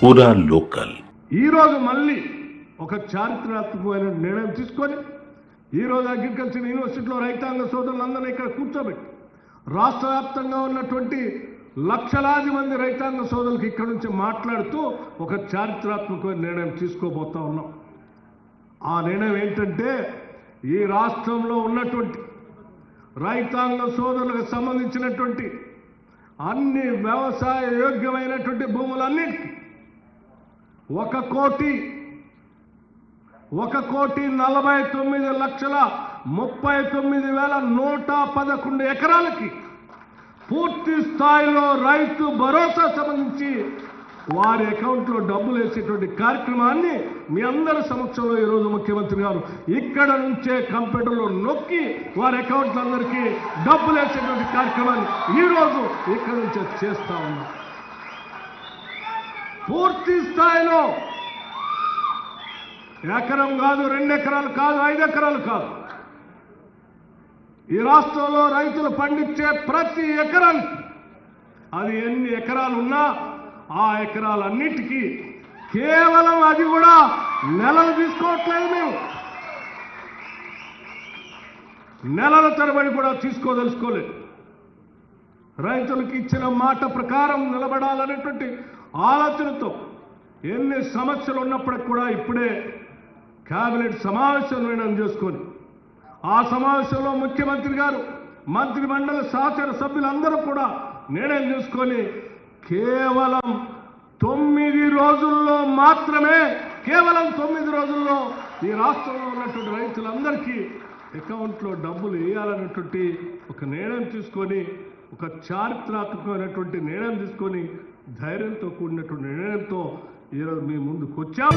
పూరా లోకల్. ఈరోజు మళ్ళీ ఒక చారిత్రాత్మకమైన నిర్ణయం తీసుకొని ఈరోజు అగ్రికల్చర్ యూనివర్సిటీలో రైతాంగ సోదరులందరినీ ఇక్కడ కూర్చోబెట్టి రాష్ట్ర వ్యాప్తంగా ఉన్నటువంటి లక్షలాది మంది రైతాంగ సోదరులకు ఇక్కడ నుంచి మాట్లాడుతూ ఒక చారిత్రాత్మకమైన నిర్ణయం తీసుకోబోతా ఉన్నాం. ఆ నిర్ణయం ఏంటంటే ఈ రాష్ట్రంలో ఉన్నటువంటి రైతాంగ సోదరులకు సంబంధించినటువంటి అన్ని వ్యవసాయ యోగ్యమైనటువంటి భూములన్నిటికీ 1,49,39,111 ఎకరాలకి పూర్తి స్థాయిలో రైతు భరోసా సంబంధించి వారి అకౌంట్లో డబ్బులు వేసేటువంటి కార్యక్రమాన్ని మీ అందరి సమక్షంలో ఈరోజు ముఖ్యమంత్రి గారు ఇక్కడ నుంచే కంప్యూటర్లో నొక్కి వారి అకౌంట్లందరికీ డబ్బులు వేసేటువంటి కార్యక్రమాన్ని ఈరోజు ఇక్కడ నుంచే చేస్తా ఉన్నాం. పూర్తి స్థాయిలో ఎకరం కాదు, 2 ఎకరాలు కాదు, 5 ఎకరాలు కాదు, ఈ రాష్ట్రంలో రైతులు పండించే ప్రతి ఎకరానికి అది ఎన్ని ఎకరాలు ఉన్నా ఆ ఎకరాలన్నిటికీ కేవలం అది కూడా నెలలు తీసుకోవట్లేదు. మేము నెలల తరబడి కూడా తీసుకోదలుచుకోలేదు. రైతులకు ఇచ్చిన మాట ప్రకారం నిలబడాలనేటువంటి ఆలోచనతో ఎన్ని సమస్యలు ఉన్నప్పటికి కూడా ఇప్పుడే కేబినెట్ సమావేశం నిర్ణయం చేసుకొని ఆ సమావేశంలో ముఖ్యమంత్రి గారు మంత్రి మండలి సహచర సభ్యులందరూ కూడా నిర్ణయం చేసుకొని కేవలం 9 రోజుల్లో మాత్రమే, కేవలం 9 రోజుల్లో ఈ రాష్ట్రంలో ఉన్నటువంటి రైతులందరికీ అకౌంట్లో డబ్బులు వేయాలనేటువంటి ఒక నిర్ణయం తీసుకొని ఒక చారిత్రాత్మకమైనటువంటి నిర్ణయం తీసుకొని ధైర్యంతో కూడినటువంటి నిర్ణయంతో ఈరోజు మీ ముందుకు వచ్చాం.